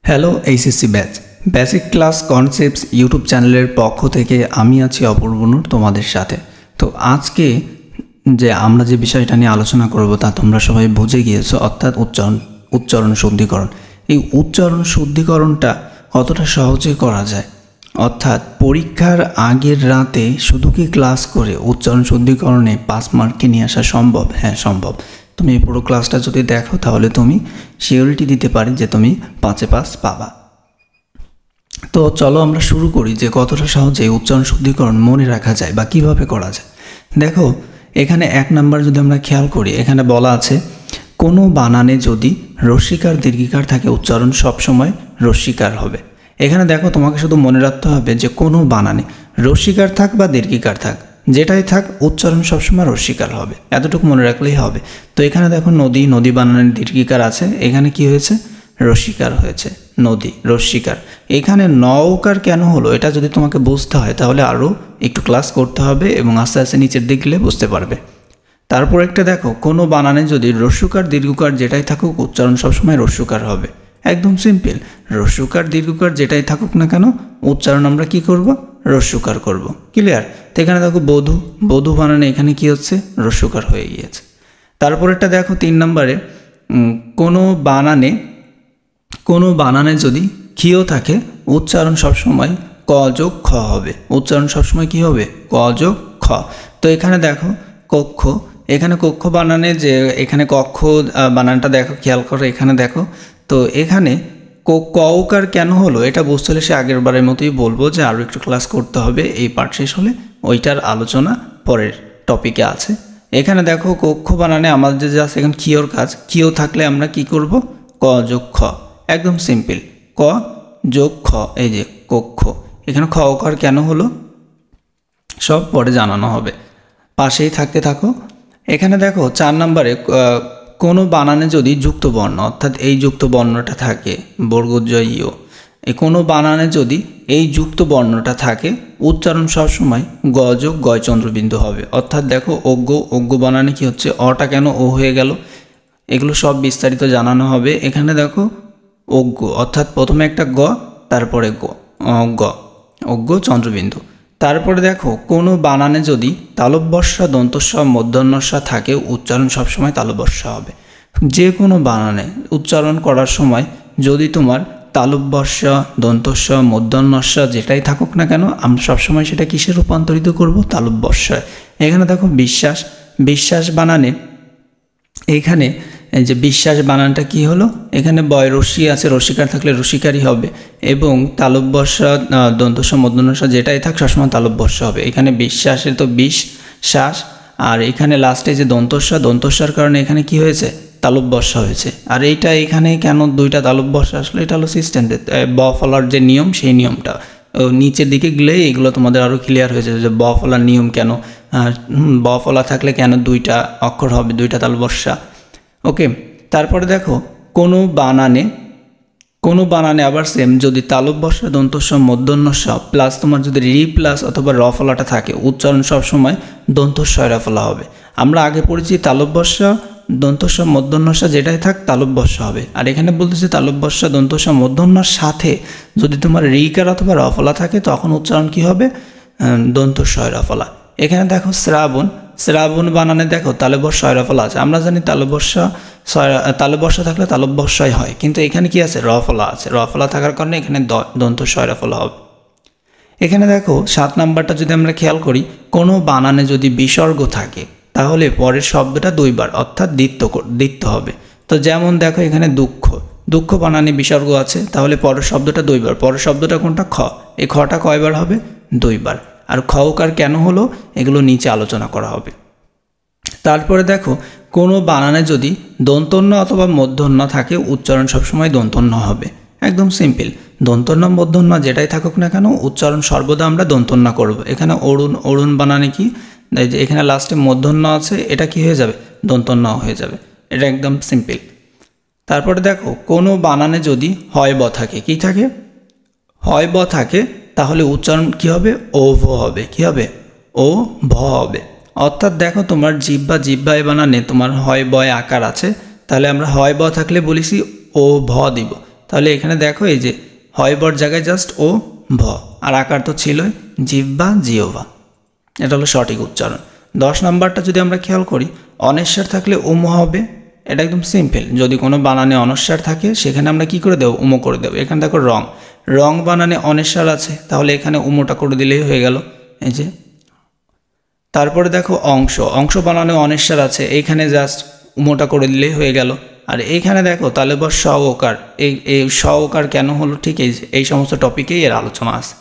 Hello HSC batch basic class concepts YouTube চ্যানেলের পক্ষ থেকে আমি আছি অপূর্ব নূর তোমাদের সাথে। তো আজকে আমরা যে বিষয়টা নিয়ে আলোচনা করব তা তোমরা সবাই বুঝে গিয়েছো, অর্থাৎ উচ্চারণ শুদ্ধিকরণ। এই উচ্চারণ শুদ্ধিকরণটা কতটা সহজে করা যায়, অর্থাৎ পরীক্ষার আগের রাতে শুধু কি ক্লাস করে উচ্চারণ শুদ্ধিকরণে 5 মার্কে নিয়ে আসা সম্ভব? হ্যাঁ সম্ভব। তুমি এই পুরো ক্লাসটা যদি দেখো তাহলে তুমি সিওরিটি দিতে পারি যে তুমি 5-এ 5 পাবা। তো চলো আমরা শুরু করি যে কতটা সহজে উচ্চারণ শুদ্ধিকরণ মনে রাখা যায় বা কিভাবে করা যায়। দেখো এখানে 1 নাম্বার যদি আমরা খেয়াল করি, এখানে বলা আছে কোনো বানানে যদি রস্যিকার দীর্ঘিকার থাকে উচ্চারণ সবসময় রস্যিকার হবে। এখানে দেখো তোমাকে শুধু মনে রাখতে হবে যে কোনো বানানে রস্যিকার থাক বা দীর্ঘিকার থাক, যেটাই থাক উচ্চারণ সবসময় রস্যিকার হবে, এতটুকু মনে রাখলেই হবে। তো এখানে দেখো নদী, নদী বানানের দীর্ঘিকার আছে, এখানে কি হয়েছে? রস্যিকার হয়েছে, নদী রস্যিকার। এখানে নওকার কেন হলো এটা যদি তোমাকে বুঝতে হয় তাহলে আরও একটু ক্লাস করতে হবে এবং আস্তে আস্তে নিচের দিক গেলে বুঝতে পারবে। তারপর একটা দেখো কোনো বানানে যদি রস্যকার দীর্ঘকার যেটাই থাকুক উচ্চারণ সবসময় রস্যকার হবে। একদম সিম্পল, রস্যকার দীর্ঘকার যেটাই থাকুক না কেন উচ্চারণ আমরা কি করব? রস্যকার করব। ক্লিয়ার? তো এখানে দেখো বধূ, বধূ বানানে এখানে কি হচ্ছে? রস্যকার হয়ে গিয়েছে। তারপরেরটা দেখো 3 নম্বরে কোনো বানানে যদি ক্ষীয় থাকে উচ্চারণ সবসময় ক যোগ খ হবে। উচ্চারণ সবসময় কি হবে? ক যোগ খ। তো এখানে দেখো কক্ষ, এখানে কক্ষ বানানে যে এখানে কক্ষ বানানটা দেখো, খেয়াল করো এখানে দেখো। তো এখানে কওকার কেন হলো এটা বুঝতে হলে সে আগের বারের মতোই বলবো যে আরও একটু ক্লাস করতে হবে। এই পার্ট শেষ হলে ওইটার আলোচনা পরের টপিকে আছে। এখানে দেখো কক্ষ বানানে আমাদের যা সেখানে ক্ষীয়র কাজ, ক্ষীয় থাকলে আমরা কি করব? ক যোগ খ। একদম সিম্পল, ক যোগ খ। এই যে কক্ষ, এখানে খ ওকার কেন হলো সব পরে জানানো হবে, পাশেই থাকতে থাকো। এখানে দেখো 4 নম্বরে কোনো বানানে যদি যুক্ত বর্ণ, অর্থাৎ এই যুক্ত বর্ণটা থাকে বর্গজয় ইয়, কোনো বানানে যদি এই যুক্ত বর্ণটা থাকে উচ্চারণ সবসময় গ যোগ গয় চন্দ্রবিন্দু হবে। অর্থাৎ দেখো অজ্ঞ বানানে কি হচ্ছে? অটা কেন ও হয়ে গেল, এগুলো সব বিস্তারিত জানানো হবে। এখানে দেখো অজ্ঞ, অর্থাৎ প্রথমে একটা গ তারপরে অজ্ঞ চন্দ্রবিন্দু। তারপরে দেখো কোনো বানানে যদি তালব্যস্য দন্তস্ব মূর্ধন্যস্ব থাকে উচ্চারণ সবসময় তালব্যস্য হবে। যে কোনো বানানে উচ্চারণ করার সময় যদি তোমার তালব্যস্য দন্তস্ব মূর্ধন্যস্ব যেটাই থাকুক না কেন আমরা সবসময় সেটা কিসে রূপান্তরিত করব? তালব্যস্যয়। এখানে দেখো বিশ্বাস বানানে, এইখানে এই যে বিশ্বাস বানানটা কি হলো? এখানে বয় রশ্মি আছে, রশ্মিকার থাকলে রশ্মিকারই হবে এবং তালব্যস্য দন্তস্ব মূর্ধন্যস্ব যেটাই থাক সবসময় তালব্যস্য হবে। এখানে বিশ্বাসের তো বিশ্বাস, আর এখানে লাস্টে যে দন্তস্বর কারণে এখানে কি হয়েছে? তালব্যস্য হয়েছে। আর এইটা এখানে কেন 2টা তালব্যস্য আসলে এটা হলো সিস্টেম, ব ফলার যে নিয়ম সেই নিয়মটা নিচের দিকে গেলে এগুলো তোমাদের আরও ক্লিয়ার হয়ে যাবে যে ব ফলার নিয়ম কেন, ব ফলা থাকলে কেন 2টা অক্ষর হবে, 2টা তালব্যস্য। ওকে, তারপরে দেখো কোনো বানানে আবার সেম যদি তালব্যস্য দন্তস্ব মূর্ধন্যস্ব প্লাস তোমার যদি রি প্লাস অথবা র ফলাটা থাকে উচ্চারণ সবসময় দন্তস্বয় র ফলা হবে। আমরা আগে পড়েছি তালব্যস্য দন্তস্ব মূর্ধন্যস্ব যেটাই থাক তালব্যস্য হবে। আর এখানে বলতেছি তালব্যস্য দন্তস্ব মূর্ধন্যর সাথে যদি তোমার রিকার অথবা র ফলা থাকে তখন উচ্চারণ কি হবে? দন্তস্বয় র ফলা। এখানে দেখো শ্রাবণ বানানে দেখো তালব্যস্য র ফলা আছে। আমরা জানি তালব্যস্য থাকলে তালব্যস্যই হয়, কিন্তু এখানে কি আছে? র ফলা আছে। র ফলা থাকার কারণে এখানে দন্তস্বয় র ফলা হবে। এখানে দেখো 7 নাম্বারটা যদি আমরা খেয়াল করি, কোনো বানানে যদি বিসর্গ থাকে তাহলে পরের শব্দটা 2 বার অর্থাৎ দ্বিত্ব হবে। তো যেমন দেখো এখানে দুঃখ বানানে বিসর্গ আছে, তাহলে পরের শব্দটা 2 বার। পরের শব্দটা কোনটা? খ। এই খটা কয়বার হবে? 2 বার। আর খ ওকার কেন হলো এগুলো নিচে আলোচনা করা হবে। তারপরে দেখো কোনো বানানে যদি দন্তন্য অথবা মূর্ধন্য থাকে উচ্চারণ সবসময় দন্তন্য হবে। একদম সিম্পল, দন্তন্য মূর্ধন্য যেটাই থাকুক না কেন উচ্চারণ সর্বদা আমরা দন্তন্য করব। এখানে অরুণ বানানে কি? এখানে লাস্টে মূর্ধন্য আছে, এটা কি হয়ে যাবে? দন্তন্য হয়ে যাবে। এটা একদম সিম্পল। তারপরে দেখো কোনো বানানে যদি হয় ব থাকে, কি থাকে? হয় ব থাকে, তাহলে উচ্চারণ কি হবে? ও ভ হবে। কি হবে? ও ভ হবে। অর্থাৎ দেখো তোমার জিহ্বায় বানানে তোমার হয় বয় আকার আছে, তাহলে আমরা হয় ব থাকলে বলেছি ও ভ দিব, তাহলে এখানে দেখো এই যে হয় বর জায়গায় জাস্ট ও ভ, আর আকার তো ছিলই জিহ্বা জিহ্বা, এটা হলো সঠিক উচ্চারণ। 10 নাম্বারটা যদি আমরা খেয়াল করি, অনিশ্বার থাকলে উম হবে, এটা একদম সিম্পল। যদি কোনো বানানে অনস্বার থাকে সেখানে আমরা কি করে দেবো, উমো করে দেবো। এখানে দেখো রং, রং বানানে অনিশ্বার আছে, তাহলে এখানে উমোটা করে দিলেই হয়ে গেল, এই যে। তারপরে দেখো অংশ, অংশ বানানে অনিশ্বার আছে, এইখানে জাস্ট উমোটা করে দিলেই হয়ে গেল। আর এইখানে দেখো তাহলে বস স ওকার, এই স ওকার কেন হলো, ঠিক এই সমস্ত টপিকেই এর আলোচনা আছে।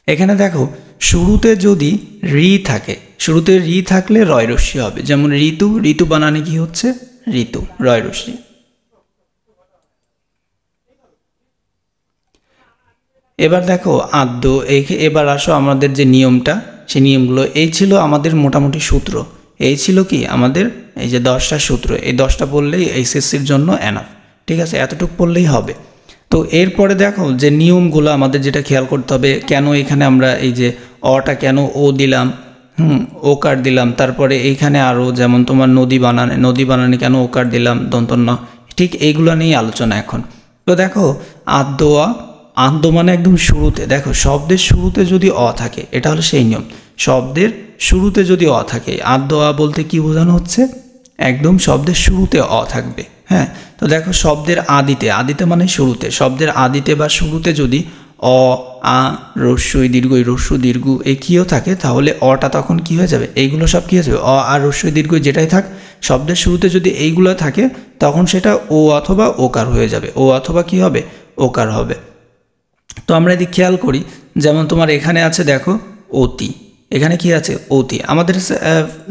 এখানে দেখো শুরুতে যদি রি থাকে, শুরুতে রি থাকলে রয় রস্যি হবে, যেমন ঋতু, ঋতু বানানে কি হচ্ছে ঋতু, রয় রস্যি। এবার দেখো আদ্য, এবার আসো আমাদের যে নিয়মটা, সেই নিয়মগুলো এই ছিল আমাদের মোটামুটি সূত্র, এই ছিল কি আমাদের এই যে 10টা সূত্র, এই 10টা পড়লেই এইচএসসির জন্য এনাফ, ঠিক আছে, এতটুকু পড়লেই হবে। তো এরপরে দেখো যে নিয়মগুলো আমাদের যেটা খেয়াল করতে হবে, কেন এখানে আমরা এই যে অটা কেন ও দিলাম, ওকার দিলাম, তারপরে এইখানে আরও যেমন তোমার নদী বানানে কেন ওকার দিলাম দন্তন্য, ঠিক এইগুলো নিয়েই আলোচনা এখন। তো দেখো আদ্যা, আদ্য মানে একদম শুরুতে, দেখো শব্দের শুরুতে যদি অ থাকে, এটা হলো সেই নিয়ম, শব্দের শুরুতে যদি অ থাকে, আদ্যা বলতে কি বোঝানো হচ্ছে, একদম শব্দের শুরুতে অ থাকবে। হ্যাঁ, তো দেখো শব্দের আদিতে, আদিতে মানে শুরুতে, শব্দের আদিতে বা শুরুতে যদি অ, আ, রস্যই দীর্ঘই, রস্যু দীর্ঘ এই কিও থাকে, তাহলে অটা তখন কি হয়ে যাবে, এইগুলো সব কী হয়ে যাবে, অ আর রস্যই দীর্ঘ যেটাই থাক, শব্দের শুরুতে যদি এইগুলো থাকে তখন সেটা ও অথবা ওকার হয়ে যাবে, ও অথবা কি হবে, ওকার হবে। তো আমরা এদিকে খেয়াল করি, যেমন তোমার এখানে আছে দেখো অতি, এখানে কি আছে অতি, আমাদের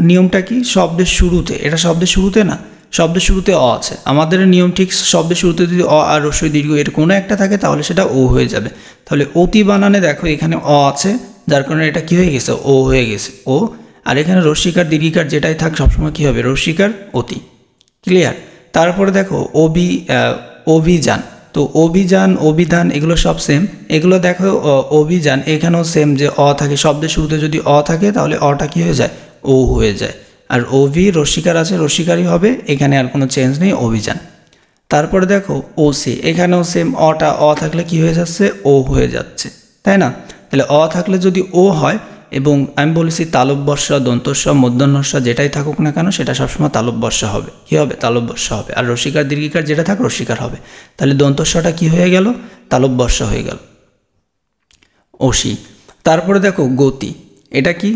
নিয়মটা কি শব্দের শুরুতে, এটা শব্দের শুরুতে না, শব্দের শুরুতে অ আছে, আমাদের নিয়ম ঠিক শব্দের শুরুতে যদি অ আর রস্যই দীর্ঘ এর কোনো একটা থাকে তাহলে সেটা ও হয়ে যাবে। তাহলে অতি বানানে দেখো এখানে অ আছে, যার কারণে এটা কি হয়ে গেছে, ও হয়ে গেছে ও, আর এখানে রস্যিকার দীর্ঘিকার যেটাই থাক সবসময় কী হবে, রস্যিকার অতি, ক্লিয়ার। তারপরে দেখো অভিযান, তো অভিযান অভিধান এগুলো সব সেম, এগুলো দেখো অভিযান এখানেও সেম, যে অ থাকে, শব্দের শুরুতে যদি অ থাকে তাহলে অটা কী হয়ে যায়, ও হয়ে যায়, আর রস্যিকার আছে রস্যিকারই হবে, এখানে আর কোনো চেঞ্জ নেই, অভিযান। তারপরে দেখো ওসি, এখানেও সেম, অটা অ থাকলে কি হয়ে যাচ্ছে, ও হয়ে যাচ্ছে, তাই না। তাহলে অ থাকলে যদি ও হয়, এবং আমি বলেছি তালব বর্ষা, দন্তস্ব, মূর্ধন্যস্ব যেটাই থাকুক না কেন সেটা সবসময় তালব বর্ষা হবে, কী হবে, তালব বর্ষা হবে, আর রস্যিকার দীর্ঘিকার যেটা থাক রস্যিকার হবে, তাহলে দন্তস্বটা কি হয়ে গেল, তালব বর্ষা হয়ে গেল, ওসি। তারপরে দেখো গতি, এটা কি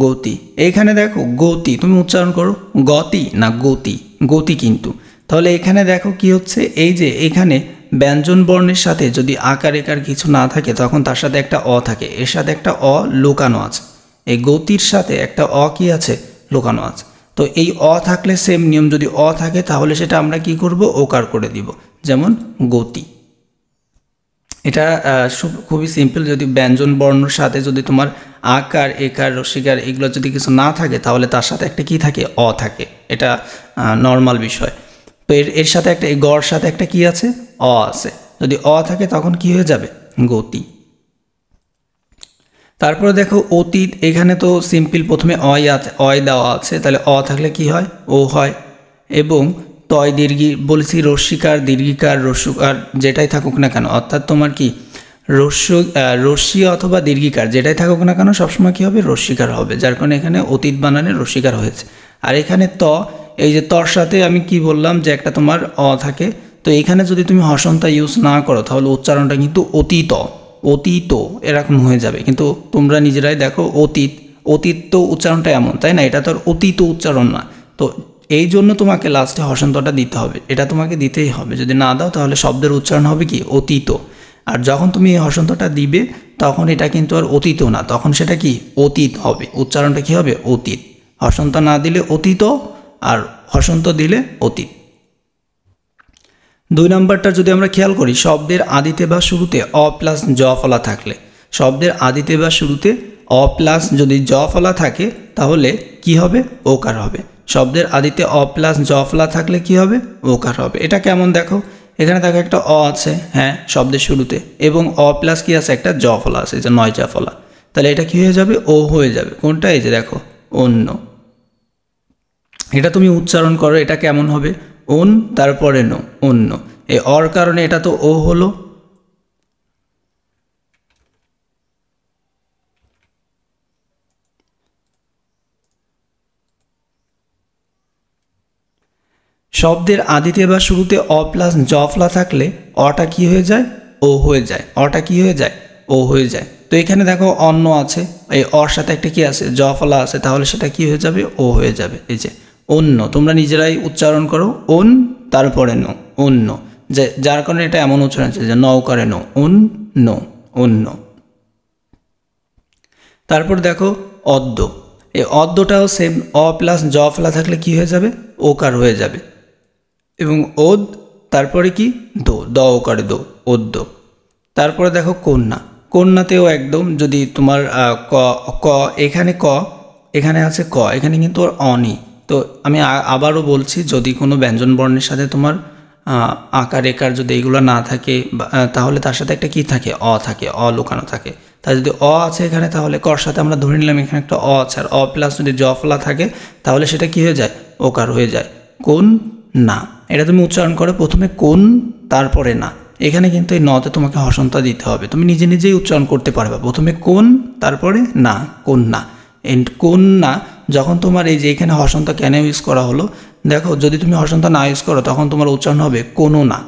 গতি, এইখানে দেখো গতি, তুমি উচ্চারণ করো গতি না গতি, গতি কিন্তু, তাহলে এখানে দেখো কি হচ্ছে, এই যে এখানে ব্যঞ্জন বর্ণের সাথে যদি আকার একার কিছু না থাকে তখন তার সাথে একটা অ থাকে, এর সাথে একটা অ লুকানো আছে, এই গতির সাথে একটা অ কি আছে, লুকানো আছে। তো এই অ থাকলে সেম নিয়ম, যদি অ থাকে তাহলে সেটা আমরা কি করব, ওকার করে দিব, যেমন গতি। এটা খুবই সিম্পল, যদি ব্যঞ্জন বর্ণের সাথে যদি তোমার আকার একার রস্যিকার এগুলো যদি কিছু না থাকে তাহলে তার সাথে একটা কি থাকে, অ থাকে, এটা নর্মাল বিষয়। তো এর সাথে একটা, এই গড় সাথে একটা কি আছে, অ আছে, যদি অ থাকে তখন কি হয়ে যাবে, গতি। তারপরে দেখো অতীত, এখানে তো সিম্পল, প্রথমে অয় আছে, অয় দেওয়া আছে, তাহলে অ থাকলে কি হয়, ও হয়, এবং তয় দীর্ঘি বলেছি, রস্যিকার দীর্ঘিকার রস্যকার যেটাই থাকুক না কেন, অর্থাৎ তোমার কি রস্যি অথবা দীর্ঘিকার যেটাই থাকুক না কেন সবসময় কী হবে, রস্যিকার হবে, যার কারণে এখানে অতীত বানানে রস্যিকার হয়েছে। আর এখানে এই যে তর সাথে আমি কি বললাম যে একটা তোমার অ থাকে, তো এখানে যদি তুমি হসন্তা ইউজ না করো তাহলে উচ্চারণটা কিন্তু অতীত এরকম হয়ে যাবে, কিন্তু তোমরা নিজেরাই দেখো অতীত তো উচ্চারণটা এমন, তাই না, এটা তো আর অতীত উচ্চারণ না, তো এই জন্য তোমাকে লাস্টে হসন্তটা দিতে হবে, এটা তোমাকে দিতেই হবে, যদি না দাও তাহলে শব্দের উচ্চারণ হবে কি, অতীত। আর যখন তুমি এই হসন্তটা দিবে তখন এটা কিন্তু আর অতীত না, তখন সেটা কি, অতীত হবে, উচ্চারণটা কি হবে, অতীত। হসন্ত না দিলে অতীত, আর হসন্ত দিলে অতীত। 2 নম্বরটা যদি আমরা খেয়াল করি, শব্দের আদিতে বা শুরুতে অ প্লাস জ ফলা থাকলে, শব্দের আদিতে বা শুরুতে অ প্লাস যদি জ ফলা থাকে তাহলে কি হবে, ওকার হবে, শব্দের আদিতে অ প্লাস জ ফলা থাকলে কি হবে, ওকার হবে। এটা কেমন দেখো, এখানে দেখো একটা অ আছে, হ্যাঁ, শব্দের শুরুতে, এবং অ প্লাস কি আছে, একটা জ ফলা আছে, যে নয় জ ফলা, তাহলে এটা কি হয়ে যাবে, ও হয়ে যাবে, কোনটা, এই যে দেখো অন্য, এটা তুমি উচ্চারণ করো, এটা কেমন হবে, অন তারপরে নো, অন্য, এই অর কারণে এটা তো ও হলো। শব্দের আদিতে বা শুরুতে অ প্লাস জ ফলা থাকলে অটা কি হয়ে যায়? ও হয়ে যায়। অটা কি হয়ে যায়? ও হয়ে যায়। তো এখানে দেখো অন্য আছে, এই অর সাথে একটা কি আছে? জ ফলা আছে, তাহলে সেটা কি হয়ে যাবে? ও হয়ে যাবে। এই যে অন্য, তোমরা নিজেরাই উচ্চারণ করো, অন তারপরে নো, অন্য, যে যার কারণে এটা এমন উচ্চারণ হচ্ছে যে নৌকারে নো, অন্য, অন্য। তারপর দেখো অদ্য, এই অদ্যটাও সেম, অ প্লাস জ ফলা থাকলে কি হয়ে যাবে? ওকার হয়ে যাবে। এবং ওদ তারপরে কি? দো, দ ওকারে দো, অদ্য। তারপরে দেখো কন্যা, কন্যাতেও একদম যদি তোমার ক ক এখানে ক, এখানে আছে ক, এখানে কিন্তু ওর অ নেই। তো আমি আবারও বলছি, যদি কোনো ব্যঞ্জন বর্ণের সাথে তোমার আকার একার যদি এইগুলো না থাকে, তাহলে তার সাথে একটা কি থাকে? অ থাকে, অ লুকানো থাকে। তাই যদি অ আছে এখানে, তাহলে কর সাথে আমরা ধরে নিলাম এখানে একটা অ আছে, আর অ প্লাস যদি জ ফলা থাকে তাহলে সেটা কি হয়ে যায়? ওকার হয়ে যায়। কোন না, এটা তুমি উচ্চারণ করো প্রথমে কোন তারপরে না। এখানে কিন্তু এই নতে তোমাকে হসন্ত দিতে হবে, তুমি নিজে নিজেই উচ্চারণ করতে পারবে। প্রথমে কোন তারপরে না, কোন না। এন্ড কোন না যখন তোমার এই যে এখানে হসন্ত কেন ইউজ করা হলো, দেখো যদি তুমি হসন্ত না ইউজ করো তখন তোমার উচ্চারণ হবে কোনো না।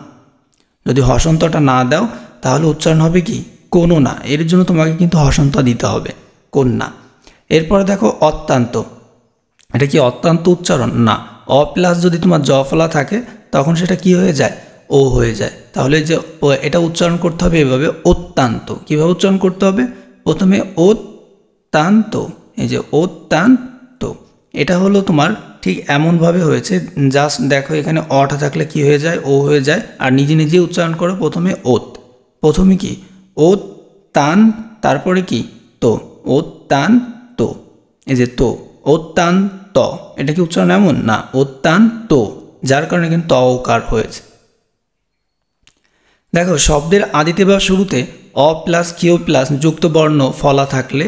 যদি হসন্তটা না দাও তাহলে উচ্চারণ হবে কি? কোনো না। এর জন্য তোমাকে কিন্তু হসন্ত দিতে হবে, কন্যা। এরপরে দেখো অত্যন্ত, এটা কি অত্যন্ত উচ্চারণ? না। অ প্লাস যদি তোমার জ ফলা থাকে তখন সেটা কি হয়ে যায়? ও হয়ে যায়। তাহলে যে এটা উচ্চারণ করতে হবে এভাবে, অত্যন্ত। কীভাবে উচ্চারণ করতে হবে? প্রথমে অত্যন্ত, এই যে অত্যন্ত, এটা হলো তোমার ঠিক এমনভাবে হয়েছে। জাস্ট দেখো এখানে অটা থাকলে কি হয়ে যায়? ও হয়ে যায়। আর নিজে নিজে উচ্চারণ করো, প্রথমে ওত, প্রথমে কি? ওত তান, তারপরে কি? তো, অত্যন্ত, এই যে তো, অত্যন্ত, এটা কি উচ্চারণ এমন? না, অত্যন্ত, যার কারণে কিন্তু ত ওকার হয়েছে। দেখো শব্দের আদিতে বা শুরুতে অ প্লাস কিউ প্লাস যুক্ত বর্ণ ফলা থাকলে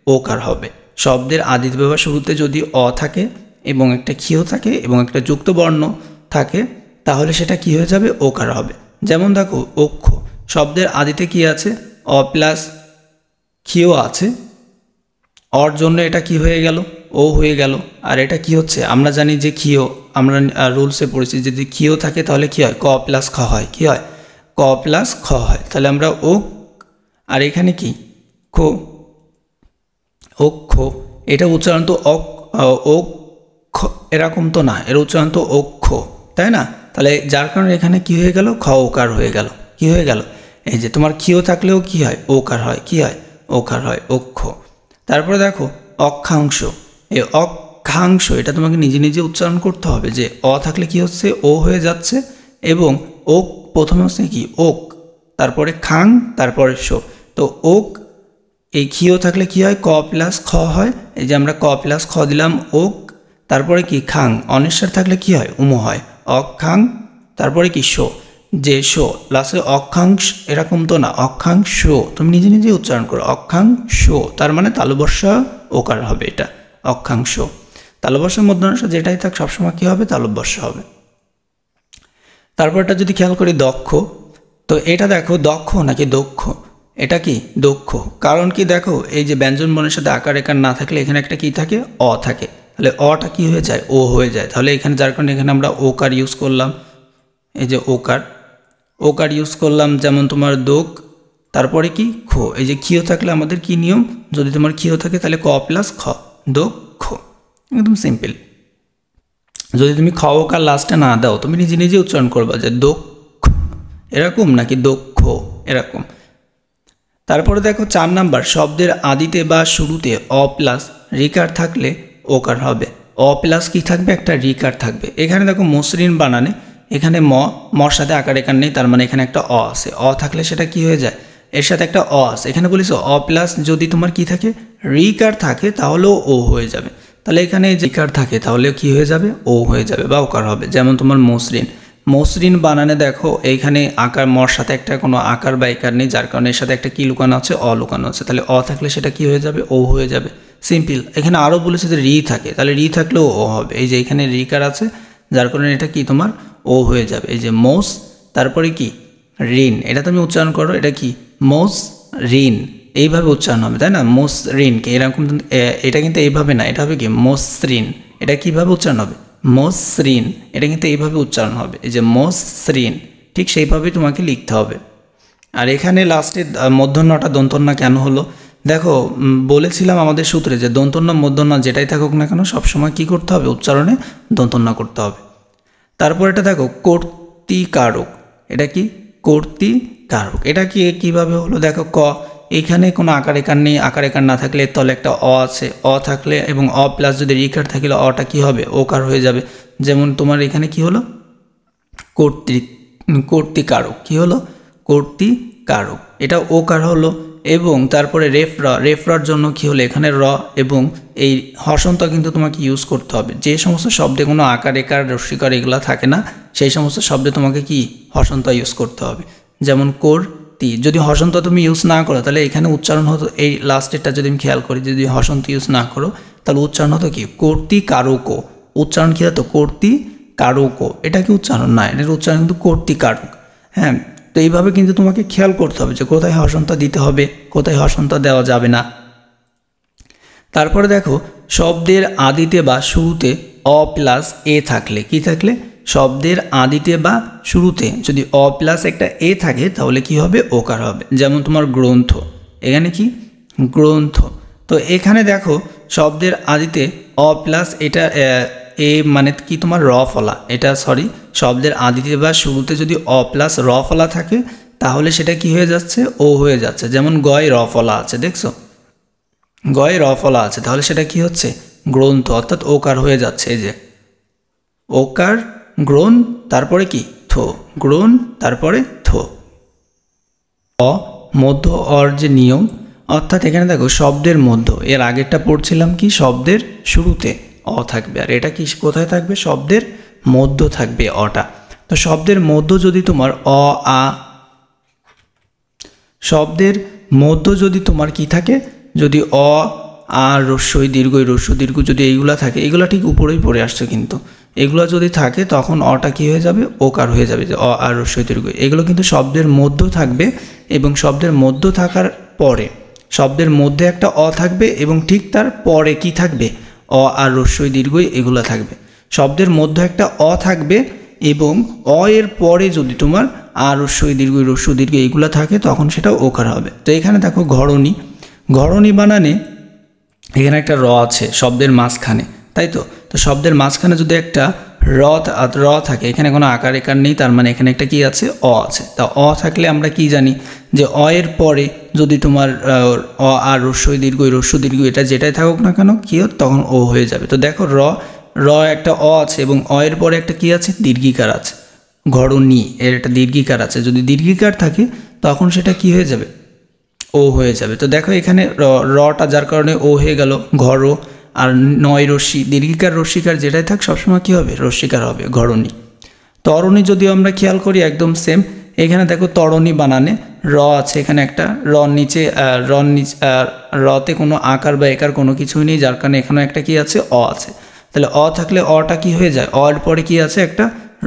ওকার হবে। শব্দের আদিতে বা শুরুতে যদি অ থাকে এবং একটা ক্ষিয় থাকে এবং একটা যুক্ত বর্ণ থাকে, তাহলে সেটা কি হয়ে যাবে? ওকার হবে। যেমন দেখো অক্ষ, শব্দের আদিতে কি আছে? অ প্লাস ক্ষিয় আছে, অর জন্য এটা কি হয়ে গেল? ও হয়ে গেল। আর এটা কি হচ্ছে? আমরা জানি যে ক্ষিয়, আমরা রুলসে পড়েছি যদি ক্ষিয় থাকে তাহলে কি হয়? ক প্লাস খ হয়। কি হয়? ক প্লাস খ হয়। তাহলে আমরা ও, আর এখানে কি? খো, অক্ষ, এটা উচ্চারণ তো অক্ষ, এরকম তো না, এর উচ্চারণ তো অক্ষ, তাই না? তাহলে যার কারণে এখানে কি হয়ে গেল? খ ওকার হয়ে গেল। কি হয়ে গেল? এই যে তোমার ক্ষিয় থাকলেও কি হয়? ওকার হয়। কি হয়? ওকার হয়, অক্ষ। তারপরে দেখো অক্ষাংশ, এই অক্ষাংশ এটা তোমাকে নিজে নিজে উচ্চারণ করতে হবে যে অ থাকলে কি হচ্ছে? ও হয়ে যাচ্ছে, এবং ওক প্রথমে হচ্ছে কি? ওক, তারপরে খাং, তারপরে শো। তো ওক, এই ক্ষিয় থাকলে কি হয়? ক প্লাস খ হয়। এই যে আমরা ক প্লাস খ দিলাম, ওক, তারপরে কি? খাং, অনিশ্বার থাকলে কি হয়? উম হয়, অক্ষাং, তারপরে কি? শো, যে শো লাস্টে অক্ষাংশ, এরকম তো না, অক্ষাংশ, তুমি নিজে নিজে উচ্চারণ করো, অক্ষাংশ, তার মানে তালবর্ষ ওকার হবে এটা, অক্ষাংশ। তালবর্ষের মধ্যে যেটাই থাক সবসময় কী হবে? তালবর্ষ হবে। তারপরটা যদি খেয়াল করি দক্ষ, তো এটা দেখো দক্ষ নাকি দক্ষ? এটা কি? দক্ষ। কারণ কি? দেখো এই যে ব্যঞ্জন বর্ণের সাথে আকার একার না থাকলে এখানে একটা কি থাকে? অ থাকে। তাহলে অটা কি হয়ে যায়? ও হয়ে যায়। তাহলে এখানে যার কারণে এখানে আমরা ওকার ইউজ করলাম, এই যে ওকার, ওকার ইউজ করলাম। যেমন তোমার দোক, তারপরে কি? খো। এই যে ক্ষিয় থাকলে আমাদের কি নিয়ম? যদি তোমার ক্ষিয় থাকে তাহলে ক প্লাস খ, দক্ষ, একদম সিম্পল। যদি তুমি খ ওকার লাস্টে না দাও, তুমি নিজে নিজে উচ্চারণ করবা যে দক্ষ, এরকম নাকি দক্ষ, এরকম। তারপরে দেখো 4 নাম্বার, শব্দের আদিতে বা শুরুতে অ প্লাস রিকার থাকলে ওকার হবে। অ প্লাস কি থাকবে? একটা রিকার থাকবে। এখানে দেখো মসৃণ বানানে, এখানে মর সাথে আকার একার নেই, তার মানে এখানে একটা অ আছে। অ থাকলে সেটা কি হয়ে যায়? এর সাথে একটা অ আছে। এখানে বলিস অ প্লাস যদি তোমার কি থাকে? রিকার থাকে, তাহলেও ও হয়ে যাবে। তাহলে এখানে যে রিকার থাকে তাহলে কি হয়ে যাবে? ও হয়ে যাবে বা ওকার হবে। যেমন তোমার মসৃণ, মসৃণ বানানে দেখো এইখানে আকার, মর সাথে একটা কোনো আকার বা একার নেই, যার কারণে এর সাথে একটা কি লুকানো আছে? অ লুকানো আছে। তাহলে অ থাকলে সেটা কি হয়ে যাবে? ও হয়ে যাবে, সিম্পল। এখানে আরও বলেছে যে রি থাকে, তাহলে রি থাকলেও ও হবে। এই যে এখানে রিকার আছে, যার কারণে এটা কি তোমার? ও হয়ে যাবে। এই যে তারপরে কি ঋণ, এটা তুমি উচ্চারণ করো, এটা কি মোস ঋণ, এইভাবে উচ্চারণ হবে, তাই না? মসৃণকে এরকম, এটা কিন্তু এইভাবে না, এটা হবে কি মসৃণ। এটা কিভাবে উচ্চারণ হবে? মসৃণ, এটা কিন্তু এইভাবে উচ্চারণ হবে, এই যে মসৃণ, ঠিক সেইভাবেই তোমাকে লিখতে হবে। আর এখানে লাস্টে মূর্ধন্যটা দন্তন্য কেন হলো? দেখো বলেছিলাম আমাদের সূত্রে যে দন্তন্য মূর্ধন্য যেটাই থাকুক না কেন সবসময় কী করতে হবে? উচ্চারণে দন্তন্য করতে হবে। তারপর এটা দেখো কর্তৃকারক, এটা কি কর্তৃকারক, এটা কি কীভাবে হলো? দেখো ক, এইখানে কোনো আকার একার নেই, আকার একার না থাকলে তলে একটা অ আছে, অ থাকলে এবং অ প্লাস যদি রিকার থাকলে অটা কি হবে? ওকার হয়ে যাবে। যেমন তোমার এখানে কি হলো? কর্তৃকারক, কি হলো? কর্তৃকারক, এটা ওকার হলো। এবং তারপরে রেফরার জন্য কি হলো? এখানে র এবং এই হসন্ত কিন্তু তোমাকে ইউজ করতে হবে। যে সমস্ত শব্দে কোনো আকার একার রস্যিকার এগুলো থাকে না, সেই সমস্ত শব্দে তোমাকে কি হসন্ত ইউজ করতে হবে। যেমন কর্তৃ, যদি হসন্ত তুমি ইউজ না করো তাহলে এখানে উচ্চারণ হতো, এই লাস্টেরটা যদি আমি খেয়াল করি, যদি হসন্ত ইউজ না করো তাহলে উচ্চারণ হতো কি কর্তৃকারক, উচ্চারণ কী হতো? কর্তৃকারক, এটা কি উচ্চারণ না, এটার উচ্চারণ কিন্তু কর্তৃকারক। হ্যাঁ, তো এইভাবে কিন্তু তোমাকে খেয়াল করতে হবে যে কোথায় হসন্ত দিতে হবে, কোথায় হসন্ত দেওয়া যাবে না। তারপরে দেখো শব্দের আদিতে বা শুরুতে অ প্লাস এ থাকলে, কি থাকলে? শব্দের আদিতে বা শুরুতে যদি অ প্লাস একটা এ থাকে তাহলে কি হবে? ওকার হবে। যেমন তোমার গ্রন্থ, এখানে কি গ্রন্থ, তো এখানে দেখো শব্দের আদিতে অ প্লাস এটা এ মানে কি তোমার র ফলা, এটা সরি শব্দের আদিতে বা শুরুতে যদি অ প্লাস র ফলা থাকে তাহলে সেটা কি হয়ে যাচ্ছে? ও হয়ে যাচ্ছে। যেমন গয় র ফলা আছে, দেখছো গয়ে র ফলা আছে, তাহলে সেটা কি হচ্ছে? গ্রন্থ, অর্থাৎ ওকার হয়ে যাচ্ছে। এই যে ওকার গ্রন, তারপরে কি থো, গ্রন তারপরে থো। অ মধ্য অর যে নিয়ম, অর্থাৎ এখানে দেখো শব্দের মধ্য, এর আগেরটা পড়ছিলাম কি শব্দের শুরুতে অ থাকবে, আর এটা কি কোথায় থাকবে? শব্দের মধ্য থাকবে অটা। তো শব্দের মধ্য যদি তোমার অ আ, শব্দের মধ্য যদি তোমার কি থাকে? যদি অ আর রস্যই দীর্ঘই রস্য দীর্ঘ যদি এইগুলা থাকে, এগুলা ঠিক উপরেই পড়ে আসছে, কিন্তু এগুলো যদি থাকে তখন অটা কি হয়ে যাবে? ওকার হয়ে যাবে, যে অ আর রস্যই দীর্ঘ, এগুলো কিন্তু শব্দের মধ্য থাকবে। এবং শব্দের মধ্য থাকার পরে শব্দের মধ্যে একটা অ থাকবে এবং ঠিক তার পরে কি থাকবে? অ আর রস্যই দীর্ঘই এগুলো থাকবে। শব্দের মধ্যে একটা অ থাকবে এবং অ এর পরে যদি তোমার আর রস্যই দীর্ঘ রস্য দীর্ঘ এগুলো থাকে তখন সেটা ওকার হবে। তো এখানে দেখো ঘরণী, ঘরণী বানানে এখানে একটা র আছে শব্দের মাঝখানে, তাই তো? তো শব্দের মাঝখানে যদি একটা র থাকে, এখানে কোনো আকার একার নেই, তার মানে এখানে একটা কি আছে? অ আছে। তা অ থাকলে আমরা কি জানি যে অ এর পরে যদি তোমার অ আর রস্যই দীর্ঘ রস্য দীর্ঘ এটা যেটাই থাকুক না কেন কি হোক তখন ও হয়ে যাবে। তো দেখো র একটা অ আছে এবং অ এর পরে একটা কি আছে? দীর্ঘিকার আছে, ঘরণী এর একটা দীর্ঘিকার আছে, যদি দীর্ঘিকার থাকে তখন সেটা কি হয়ে যাবে? ও হয়ে যাবে। তো দেখো এখানে রটা যার কারণে ও হয়ে গেল ঘর, আর নয় রশ্মি দীর্ঘিকার রস্যিকার যেটাই থাক সবসময় কী হবে? রস্যিকার হবে, ঘরণী। তরণী যদিও আমরা খেয়াল করি একদম সেম, এখানে দেখো তরণী বানানে র আছে, এখানে একটা নিচে রতে কোনো আকার বা একার কোনো কিছুই নেই, যার কারণে এখানে একটা কি আছে? অ আছে। তাহলে অ থাকলে অটা কি হয়ে যায়? অর পরে কি আছে? একটা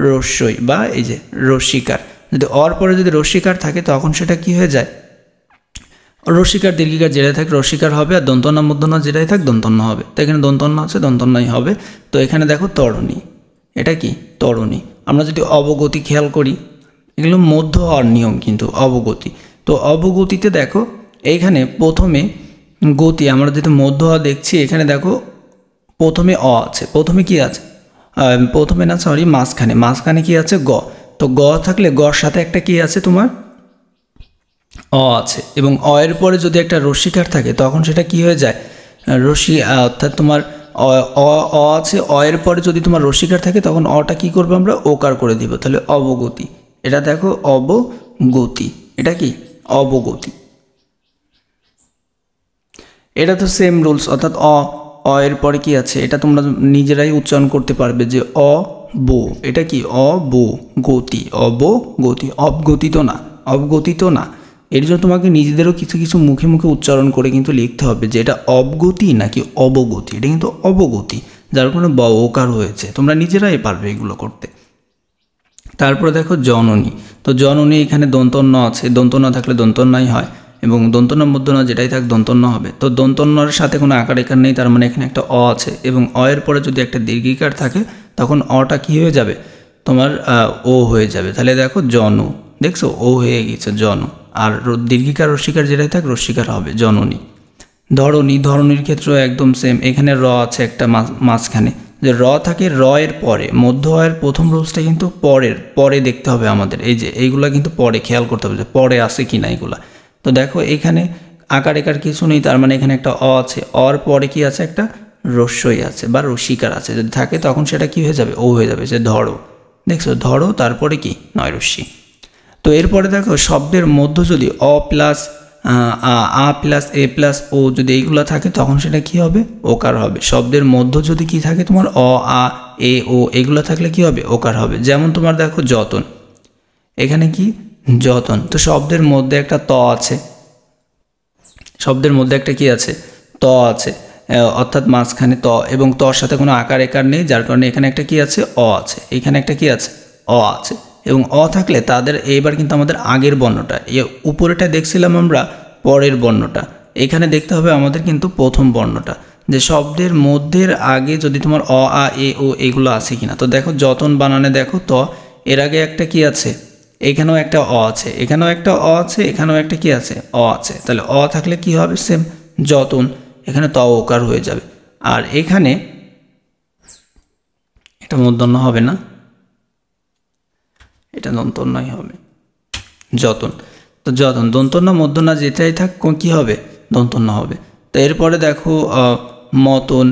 রস্যই বা এই যে রস্যিকার, যদি অর পরে যদি রস্যিকার থাকে তখন সেটা কি হয়ে যায়? রস্যিকার দীর্ঘিকার যেটাই থাক রস্যিকার হবে, আর দন্তন্য মূর্ধন্য যেটাই থাক দন্তন্য হবে। তো এখানে দন্তন্য আছে, দন্তন্যই হবে। তো এখানে দেখো তরণী, এটা কি? তরণী। আমরা যদি অবগতি খেয়াল করি, এগুলো মধ্য হওয়ার নিয়ম কিন্তু অবগতি। তো অবগতিতে দেখো এইখানে প্রথমে গতি, আমরা যেহেতু মধ্য হওয়া দেখছি, এখানে দেখো প্রথমে অ আছে, প্রথমে কি আছে? প্রথমে না সরি মাঝখানে কি আছে? গ। তো গ থাকলে গর সাথে একটা কি আছে তোমার? অ আছে, এবং অ এর পরে যদি একটা রস্যিকার থাকে তখন সেটা কি হয়ে যায়? অর্থাৎ তোমার অ আছে, অ এর পরে যদি তোমার রস্যিকার থাকে তখন অটা কি করবো? আমরা ওকার করে দিব, তাহলে অবগতি। এটা দেখো অবগতি, এটা কি? অবগতি। এটা তো সেম রুলস, অর্থাৎ অ এর পরে কি আছে? এটা তোমরা নিজেরাই উচ্চারণ করতে পারবে যে এটা কি? অবগতি, অবগতি, অবগতিত না, অবগতিত না। এর জন্য তোমাকে নিজেদেরও কিছু কিছু মুখে মুখে উচ্চারণ করে কিন্তু লিখতে হবে যে এটা অবগতি নাকি অবগতি। এটা কিন্তু অবগতি, যার কোনো ওকার হয়েছে, তোমরা নিজেরাই পারবে এগুলো করতে। তারপরে দেখো জননী। তো জননী এখানে দন্তন্য আছে, দন্তন্য থাকলে দন্তন্যই হয় এবং দন্তন্য মূর্ধন্য যেটাই থাক দন্তন্য হবে। তো দন্তন্যর সাথে কোনো আকার একার নেই, তার মানে এখানে একটা অ আছে এবং অ এর পরে যদি একটা দীর্ঘিকার থাকে তখন অটা কি হয়ে যাবে তোমার ও হয়ে যাবে। তাহলে দেখো জনু, দেখছো ও হয়ে গেছে জনু। আর দীর্ঘিকার রস্যিকার যেটাই থাক রস্যিকার হবে জননী। ধরণী, ধরণীর ক্ষেত্রেও একদম সেম, এখানে র আছে একটা মাঝখানে, যে র থাকে র এর পরে, মধ্য এর প্রথম রুলসটা কিন্তু পরে দেখতে হবে আমাদের। এই যে এইগুলা কিন্তু পরে খেয়াল করতে হবে যে পরে আছে কি না এগুলা। তো দেখো এখানে আকার একার কিছু নেই, তার মানে এখানে একটা অ আছে, অর পরে কি আছে একটা রস্যই আছে বা রস্যিকার আছে, যদি থাকে তখন সেটা কি হয়ে যাবে ও হয়ে যাবে, যে ধরো, দেখছো ধরো তারপরে কি নয় রস্যি। তো এরপরে দেখো শব্দের মধ্য যদি অ প্লাস আ প্লাস এ প্লাস ও যদি এইগুলো থাকে তখন সেটা কি হবে ওকার হবে। শব্দের মধ্য যদি কি থাকে তোমার অ আ এ ও এগুলো থাকলে কি হবে ওকার হবে। যেমন তোমার দেখো যতন, এখানে কি যতন, তো শব্দের মধ্যে একটা ত আছে, শব্দের মধ্যে একটা কি আছে ত আছে, অর্থাৎ মাঝখানে ত এবং তর সাথে কোনো আকার একার নেই, যার কারণে এখানে একটা কি আছে অ আছে, এখানে একটা কি আছে অ আছে। এবং অ থাকলে তাদের এইবার কিন্তু আমাদের আগের বর্ণটা, উপরেটা দেখছিলাম আমরা পরের বর্ণটা, এখানে দেখতে হবে আমাদের কিন্তু প্রথম বর্ণটা, যে শব্দের মধ্যের আগে যদি তোমার অ আ এ ও এগুলো আছে কিনা। তো দেখো যতন বানানে দেখো ত এর আগে একটা কি আছে, এখানেও একটা অ আছে, এখানেও একটা অ আছে, এখানেও একটা কি আছে অ আছে, তাহলে অ থাকলে কি হবে সেম যতন, এখানে ত ওকার হয়ে যাবে। আর এখানে এটা মূর্ধন্য হবে না, এটা দন্তন্যই হবে যতন। তো যতন দন্তন্য মূর্ধন্য যেটাই থাক কি হবে দন্তন্য হবে। তো এরপরে দেখো মতন,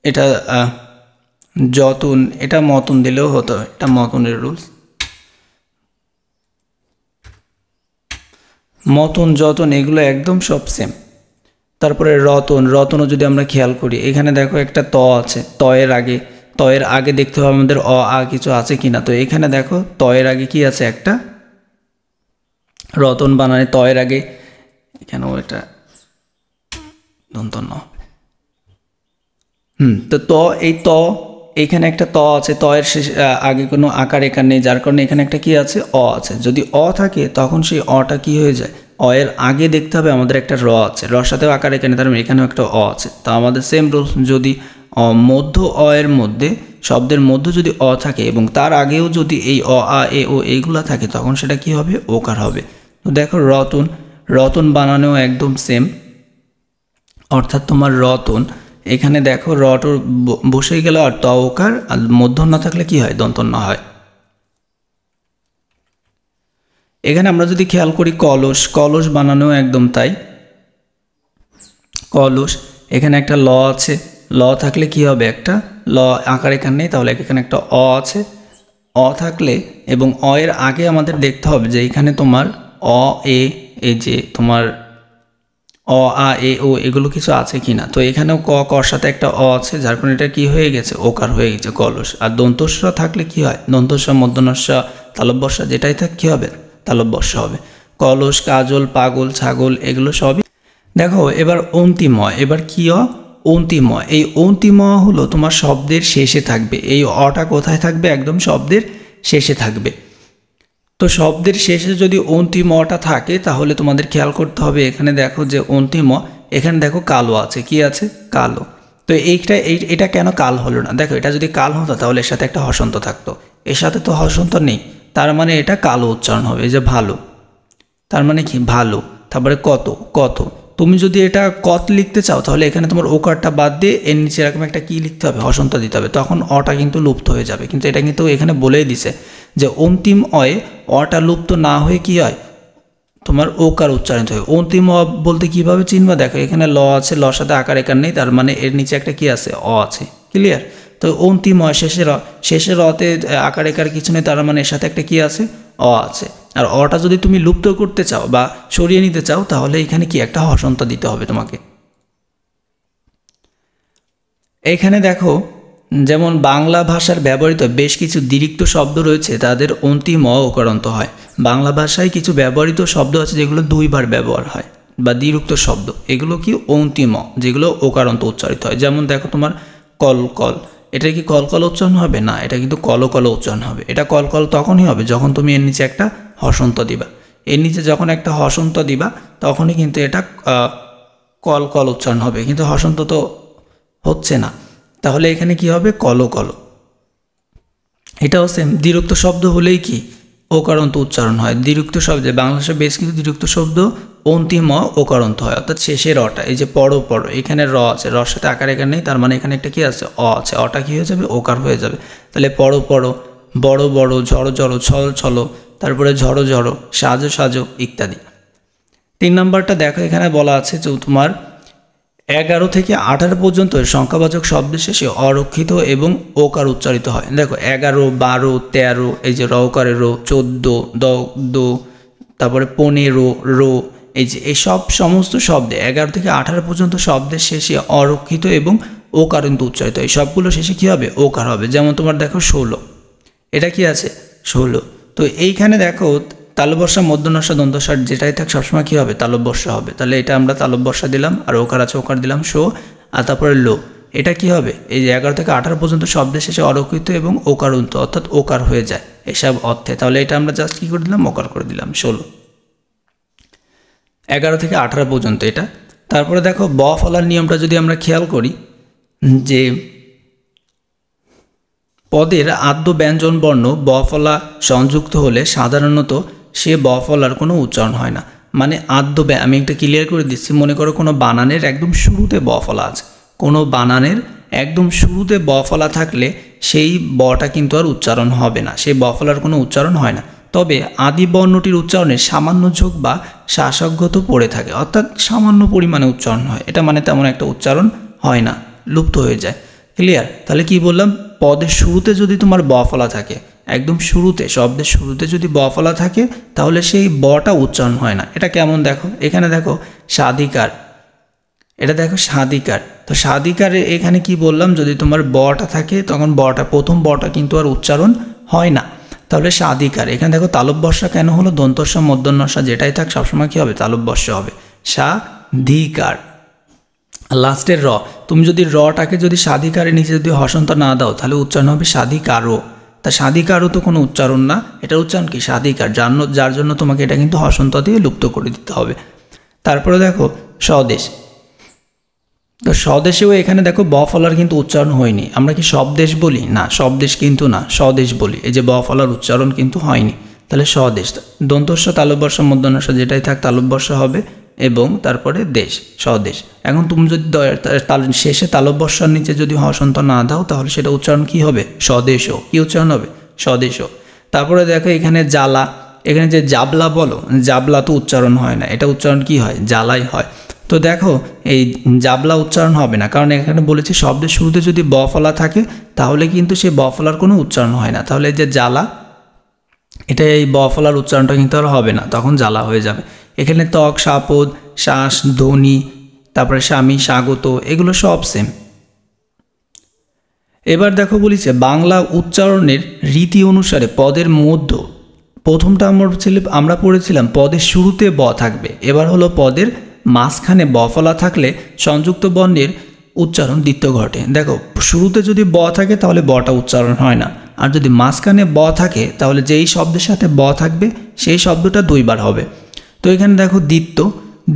এটা যতন, এটা মতন দিলেও হতো, এটা মতনের রুলস। মতন যতন এগুলো একদম সব সেম। তারপরে রতন, রতনও যদি আমরা খেয়াল করি এখানে দেখো একটা ত আছে, ত এর আগে দেখতে হবে আমাদের অ আ কিছু আছে কিনা। তো এখানে দেখো ত এর আগে কি আছে একটা রতন বানানে ত এর আগে, এখানেও এটা দন্তন্য হবে। তো এই ত এখানে একটা ত আছে, ত এর শেষ আগে কোনো আকার একার নেই, যার কারণে এখানে একটা কি আছে অ আছে। যদি অ থাকে তখন সেই অটা কি হয়ে যায় অ এর আগে দেখতে হবে আমাদের একটা র আছে, রর সাথেও আকার এখানে, তার মানে এখানেও একটা অ আছে। তো আমাদের সেম রুলস, যদি মধ্য অ এর মধ্যে শব্দের মধ্যে যদি অ থাকে এবং তার আগেও যদি এই অ আ এ ও এইগুলা থাকে তখন সেটা কি হবে ওকার হবে। তো দেখো রতন, রতন বানানেও একদম সেম, অর্থাৎ তোমার রতন এখানে দেখো রট বসে গেল আর ত ওকার, আর মূর্ধন্য থাকলে কি হয় দন্তন্য হয়। এখানে আমরা যদি খেয়াল করি কলস, কলস বানানোও একদম তাই, কলস এখানে একটা ল আছে, ল থাকলে কি হবে একটা ল আকার এখানে নেই, তাহলে এখানে একটা অ আছে, অ থাকলে এবং অ এর আগে আমাদের দেখতে হবে যে এখানে তোমার অ এ এই যে তোমার অ আ এ ও এগুলো কিছু আছে কিনা। তো এখানেও কর সাথে একটা অ আছে, যার কারণে এটা কি হয়ে গেছে ওকার হয়ে গেছে কলস। আর দন্তস্ব থাকলে কি হয় দন্তস্ব মধ্যনস্ব তালব্যস্য যেটাই থাক কি হবে তালব্যস্য হবে। কলস, কাজল, পাগল, ছাগল এগুলো সবই। দেখো এবার অন্তিম, এবার কি অন্তিম, এই অন্তিম হলো তোমার শব্দের শেষে থাকবে, এই অটা কোথায় থাকবে একদম শব্দের শেষে থাকবে। তো শব্দের শেষে যদি অন্তিম অটা থাকে তাহলে তোমাদের খেয়াল করতে হবে, এখানে দেখো যে অন্তিম এখানে দেখো কালো আছে, কি আছে কালো। তো এটা কেন কাল হলো না, দেখো এটা যদি কাল হতো তাহলে এর সাথে একটা হসন্ত থাকতো, এর সাথে তো হসন্ত নেই, তার মানে এটা কালো উচ্চারণ হবে। এই যে ভালো, তার মানে কি ভালো, তারপরে কত, কত। তুমি যদি এটা কত লিখতে চাও তাহলে এখানে তোমার ওকারটা বাদ দিয়ে এর নিচে এরকম একটা কি লিখতে হবে হসন্ত দিতে হবে, তখন অটা কিন্তু লুপ্ত হয়ে যাবে। কিন্তু এটা কিন্তু এখানে বলেই দিছে যে অন্তিম অয়ে অটা লুপ্ত না হয়ে কি হয় তোমার ওকার উচ্চারিত হয়। অন্তিম অ বলতে কিভাবে চিনবা, দেখো এখানে ল আছে, লর সাথে আকার একার নেই, তার মানে এর নিচে একটা কি আছে অ আছে, ক্লিয়ার। তো অন্তিম অ শেষের অতে আকার একার কিছু নেই, তার মানে এর সাথে একটা কি আছে অ আছে। আর অটা যদি তুমি লুপ্ত করতে চাও বা সরিয়ে নিতে চাও তাহলে এখানে কি একটা হসন্ত দিতে হবে তোমাকে। এখানে দেখো যেমন বাংলা ভাষার ব্যবহৃত বেশ কিছু দ্বিরিক্ত শব্দ রয়েছে, তাদের অন্তিম অ ওকারান্ত হয়। বাংলা ভাষায় কিছু ব্যবহৃত শব্দ আছে যেগুলো দুইবার ব্যবহার হয় বা দ্বিরুক্ত শব্দ, এগুলো কি অন্তিম অ, যেগুলো ওকারান্ত উচ্চারিত হয়। যেমন দেখো তোমার কল, কল এটা কি কলকল উচ্চারণ হবে না, এটা কিন্তু কলকল উচ্চারণ হবে। এটা কলকল তখনই হবে যখন তুমি এর নিচে একটা হসন্ত দিবা। এর নিচে যখন একটা হসন্ত দিবা তখনই কিন্তু এটা কলকল উচ্চারণ হবে, কিন্তু হসন্ত তো হচ্ছে না, তাহলে এখানে কি হবে কলকল। এটাও সেম, দ্বিরুক্ত শব্দ হলেই কি ওকারান্ত উচ্চারণ হয়। দ্বিরুক্ত শব্দে বাংলাদেশে বেশ কিছু দ্বিরুক্ত শব্দ অন্তিম ওকারান্ত হয়, অর্থাৎ শেষের অটা, এই যে পড়ো পড়ো, এখানে র আছে, রর সাথে আকার এখানে নেই, তার মানে এখানে একটা কি আছে অ আছে, অটা কি হয়ে যাবে ওকার হয়ে যাবে। তাহলে পড়ো পড়ো, বড় বড়, ঝড়ো ঝড়ো, ছল ছলো, তারপরে ঝড়ো ঝড়ো, সাজো সাজো ইত্যাদি। 3 নম্বরটা দেখো, এখানে বলা আছে যে তোমার 11 থেকে 18 পর্যন্ত সংখ্যাবাচক শব্দের শেষে অরক্ষিত এবং ওকার উচ্চারিত হয়। দেখো 11, 12, 13, এই যে রকারে রো, 14, দো, তারপরে 15, রো, এই যে এই সমস্ত শব্দে 11 থেকে 18 পর্যন্ত শব্দের শেষে অরক্ষিত এবং ওকার কিন্তু উচ্চারিত হয়। সবগুলো শেষে কী হবে ওকার হবে। যেমন তোমার দেখো 16, এটা কি আছে 16। তো এইখানে দেখো তালব্যস্যা মধ্যনস্যা দন্তস্বর যেটাই থাক সবসময় কী হবে তালব্যস্যা হবে। তাহলে এটা আমরা তালব্যস্যা দিলাম, আর ওকার আছে ওকার দিলাম শো, আর তারপরে লো। এটা কি হবে এই যে 11 থেকে 18 পর্যন্ত শব্দের শেষে অরক্ষিত এবং ওকারন্ত, অর্থাৎ ওকার হয়ে যায় এসব অর্থে। তাহলে এটা আমরা জাস্ট কী করে দিলাম ওকার করে দিলাম 16। 11 থেকে 18 পর্যন্ত এটা। তারপরে দেখো ব ফলার নিয়মটা যদি আমরা খেয়াল করি, যে পদের আদ্য ব্যঞ্জন বর্ণ ব ফলা সংযুক্ত হলে সাধারণত সে ব ফলার কোনো উচ্চারণ হয় না। মানে আদ্য আমি একটা ক্লিয়ার করে দিচ্ছি, মনে করো কোনো বানানের একদম শুরুতে ব ফলা আছে, কোনো বানানের একদম শুরুতে ব ফলা থাকলে সেই বটা কিন্তু আর উচ্চারণ হবে না, সেই ব ফলার কোনো উচ্চারণ হয় না। তবে আদি বর্ণটির উচ্চারণে সামান্য ঝোঁক বা শ্বাসগত পড়ে থাকে, অর্থাৎ সামান্য পরিমাণে উচ্চারণ হয়, এটা মানে তেমন একটা উচ্চারণ হয় না, লুপ্ত হয়ে যায়। ক্লিয়ার? তাহলে কি বললাম, পদের শুরুতে যদি তোমার ব ফলা থাকে, একদম শুরুতে শব্দের শুরুতে যদি ব ফলা থাকে তাহলে সেই বটা উচ্চারণ হয় না। এটা কেমন দেখো, এখানে দেখো স্বাধিকার, এটা দেখো স্বাধিকার। তো স্বাধিকারে এখানে কি বললাম, যদি তোমার বটা থাকে তখন বটা প্রথম বটা কিন্তু আর উচ্চারণ হয় না। তাহলে স্বাধিকার, এখানে দেখো তালব্যস্যা কেন হলো, দন্তস্য মধ্যন্যস্যা যেটাই থাক সবসময় কী হবে তালব্যস্যা হবে। স্বাধিকার। লাস্টের র, তুমি যদি রটাকে যদি স্বাধিকারের নিচে যদি হসন্ত না দাও তাহলে উচ্চারণ হবে স্বাধিকারও। তা স্বাধিকারও তো কোনো উচ্চারণ না, এটা উচ্চারণ কি স্বাধিকার, যার জন্য তোমাকে এটা কিন্তু হসন্ত দিয়ে লুপ্ত করে দিতে হবে। তারপরে দেখো স্বদেশ। তো স্বদেশেও এখানে দেখো ব ফলার কিন্তু উচ্চারণ হয়নি। আমরা কি স্বদেশ বলি? না, স্বদেশ কিন্তু না, স্বদেশ বলি। এই যে ব ফলার উচ্চারণ কিন্তু হয়নি, তাহলে স্বদেশ। দন্তস্য তালব্যস্য মধ্যন্যস্য যেটাই থাক তালব্যস্য হবে, এবং তারপরে দেশ, স্বদেশ। এখন তুমি যদি শেষে তালব্যস্যর নিচে যদি হসন্ত না দাও তাহলে সেটা উচ্চারণ কি হবে স্বদেশও। কি উচ্চারণ হবে স্বদেশও। তারপরে দেখো এখানে জ্বালা, এখানে যে জাবলা বলো, জাবলা তো উচ্চারণ হয় না, এটা উচ্চারণ কি হয় জ্বালাই হয়। তো দেখো এই জাবলা উচ্চারণ হবে না, কারণ এখানে বলেছি শব্দের শুরুতে যদি ব ফলা থাকে তাহলে কিন্তু সেই ব ফলার কোনো উচ্চারণ হয় না। তাহলে এই যে জ্বালা, এটা এই ব ফলার উচ্চারণটা কিন্তু আর হবে না, তখন জ্বালা হয়ে যাবে। এখানে ত্বক, সাপদ, শ্বাস, ধ্বনি, তারপরে স্বামী, স্বাগত, এগুলো সব সেম। এবার দেখো বলেছে বাংলা উচ্চারণের রীতি অনুসারে পদের মধ্য, প্রথমটা আমরা পড়েছিলাম পদের শুরুতে ব থাকবে, এবার হলো পদের মাঝখানে ব ফলা থাকলে সংযুক্ত বর্ণের উচ্চারণ দ্বিতীয় ঘটে। দেখো শুরুতে যদি ব থাকে তাহলে বটা উচ্চারণ হয় না, আর যদি মাঝখানে ব থাকে তাহলে যেই শব্দের সাথে ব থাকবে সেই শব্দটা দুইবার হবে। তো এখানে দেখো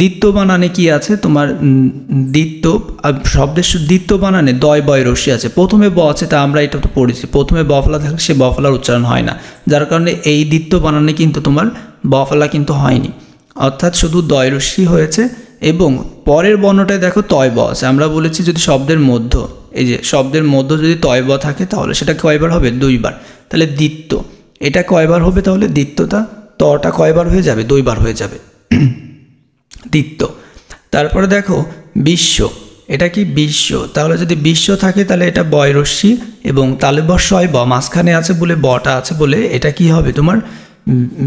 দ্বিত্ব বানানে কি আছে তোমার, দ্বিত্ব শব্দের দ্বিত্ব বানানে দয় বয় রশ্মি আছে, প্রথমে ব আছে, তা আমরা এটা তো পড়েছি, প্রথমে ব ফলা থাকলে সে ব ফলার উচ্চারণ হয় না, যার কারণে এই দ্বিত্ব বানানে কিন্তু তোমার ব ফলা কিন্তু হয়নি, অর্থাৎ শুধু দয় রশ্মি হয়েছে। এবং পরের বর্ণটায় দেখো তয় ব আছে, আমরা বলেছি যদি শব্দের মধ্য, এই যে শব্দের মধ্য যদি তয় ব থাকে তাহলে সেটা কয়বার হবে দুইবার। তাহলে দ্বিত্ব, এটা কয়বার হবে তাহলে দ্বিত্বটা, তটা কয়বার হয়ে যাবে দুইবার হয়ে যাবে দ্বিত্ব। তারপরে দেখো বিশ্ব, এটা কি বিশ্ব, তাহলে যদি বিশ্ব থাকে তাহলে এটা বয় রশ্মি এবং তালব্যস্য হয় ব, মাঝখানে আছে বলে বটা আছে বলে এটা কি হবে তোমার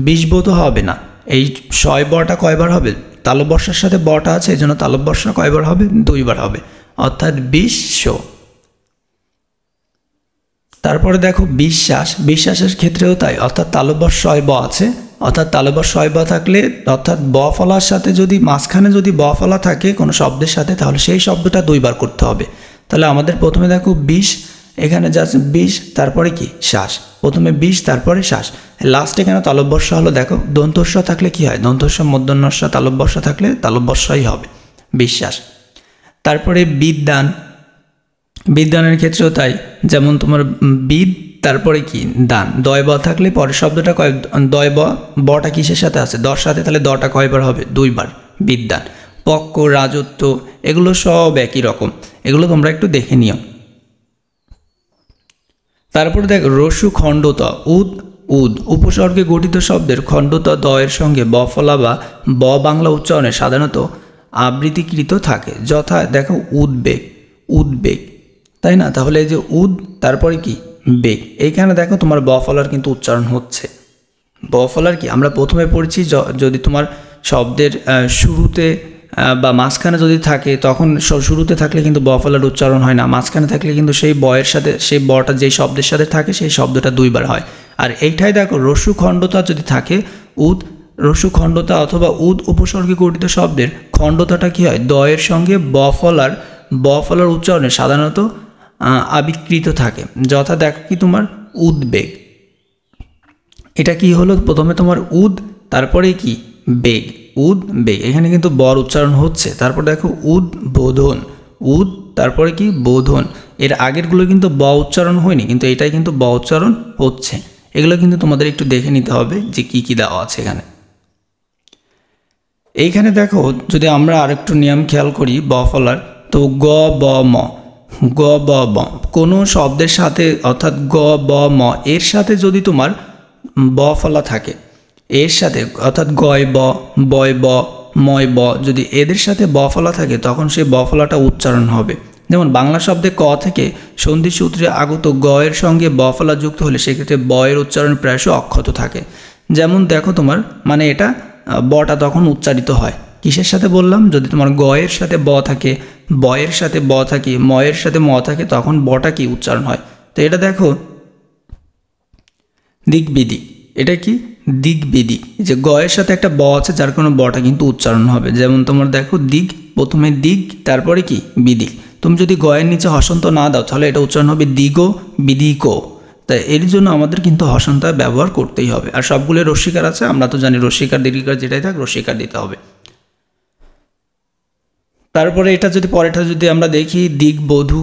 বিষ্ব তো হবে না। এই শয় বটা কয়বার হবে, তালব্যস্যের সাথে বটা আছে এই জন্য তালব্যস্য কয়বার হবে দুইবার হবে, অর্থাৎ বিশ্ব। তারপরে দেখো বিশ্বাস, বিশ্বাসের ক্ষেত্রেও তাই, অর্থাৎ তালব্যস্য হয় ব আছে, অর্থাৎ তালব্যস্য হয় ব থাকলে অর্থাৎ ব ফলার সাথে যদি মাঝখানে যদি ব ফলা থাকে কোনো শব্দের সাথে তাহলে সেই শব্দটা দুইবার করতে হবে। তাহলে আমাদের প্রথমে দেখো বিষ, এখানে জাস্ট বিষ, তারপরে কি শ্বাস, প্রথমে বিষ তারপরে শ্বাস, লাস্টে কেন তালব্যস্য হলো দেখো, দন্তস্ব থাকলে কি হয়, দন্তস্ব মূর্ধন্যস্ব তালব্যস্য থাকলে তালব্যস্যই হবে, বিশ্বাস। তারপরে বিদ্যান, বিদ্যানের ক্ষেত্রেও তাই, যেমন তোমার বিদ তারপরে কি দান, দয় ব থাকলে পরের শব্দটা কয়, দয় বটা কিসের সাথে আছে, দর সাথে, তাহলে দটা কয়বার হবে, 2 বার, বিদ্যান। পক্ষ, রাজত্ব, এগুলো সব একই রকম, এগুলো তোমরা একটু দেখে নিও। তারপরে দেখ রস্যু খণ্ডত, উদ উদ উপসর্গে গঠিত শব্দের খণ্ডত দয়ের সঙ্গে ব ফলা বা ব বাংলা উচ্চারণে সাধারণত আবৃত্তিকৃত থাকে, যথা দেখো উদ্বেগ, উদ্বেগ, তাই না? তাহলে এই যে উদ তারপরে কি বেগ, এইখানে দেখো তোমার ব ফলার কিন্তু উচ্চারণ হচ্ছে। ব ফলার কি আমরা প্রথমে পড়ছি, যদি তোমার শব্দের শুরুতে বা মাঝখানে যদি থাকে, তখন শুরুতে থাকলে কিন্তু ব ফলার উচ্চারণ হয় না, মাঝখানে থাকলে কিন্তু সেই বয়ের সাথে, সেই বটা যেই শব্দের সাথে থাকে সেই শব্দটা 2 বার হয়। আর এইটাই দেখো রস্যু খণ্ডতা যদি থাকে, উদ রস্যু খণ্ডতা অথবা উদ উপসর্গে গঠিত শব্দের খণ্ডতাটা কি হয়, দয়ের সঙ্গে ব ফলার উচ্চারণে সাধারণত আবিকৃত থাকে, যথা দেখো কি তোমার উদ্বেগ, এটা কি হলো, প্রথমে তোমার উদ তারপরে কি বেগ, উদ বেগ, এখানে কিন্তু বর উচ্চারণ হচ্ছে। তারপর দেখো উদ্বোধন, উদ তারপরে কি বোধন, এর আগেরগুলো কিন্তু ব উচ্চারণ হয়নি, কিন্তু এটাই কিন্তু ব উচ্চারণ হচ্ছে। এগুলো কিন্তু তোমাদের একটু দেখে নিতে হবে যে কি কি দেওয়া আছে এখানে। এইখানে দেখো যদি আমরা আরেকটু নিয়ম খেয়াল করি ব ফলার, তো গ ব ম, গ ব ম কোনো শব্দের সাথে, অর্থাৎ গ ব ম এর সাথে যদি তোমার ব ফলা থাকে, এর সাথে অর্থাৎ গয় ব, বয় ব, ময় ব, যদি এদের সাথে ব ফলা থাকে তখন সেই ব ফলাটা উচ্চারণ হবে। যেমন বাংলা শব্দে ক থেকে সন্ধি সূত্রে আগত গ এর সঙ্গে ব ফলা যুক্ত হলে সেক্ষেত্রে ব এর উচ্চারণ প্রায়শ অক্ষত থাকে। যেমন দেখো তোমার মানে এটা বটা তখন উচ্চারিত হয় কিসের সাথে বললাম, যদি তোমার গ এর সাথে ব থাকে, বয়ের সাথে ব থাকে, ময়ের সাথে ম থাকে, তখন বটা কি উচ্চারণ হয়। তো এটা দেখো দিগবিদিক, এটা কি দিগবিদিক, যে গ এর সাথে একটা ব আছে যার কোনো বটা কিন্তু উচ্চারণ হবে। যেমন তোমার দেখো দিগ, প্রথমে দিগ তারপরে কি বিদিক, তুমি যদি গ এর নিচে হসন্ত না দাও তাহলে এটা উচ্চারণ হবে দিগো বিদিকো, তাই এর জন্য আমাদের কিন্তু হসন্ত ব্যবহার করতেই হবে। আর সবগুলো রস্যিকার আছে, আমরা তো জানি রস্যিকার দীর্ঘিকার যেটাই থাক রস্যিকার দিতে হবে। তারপরে এটা যদি পরেরটা যদি আমরা দেখি দিগবধূ,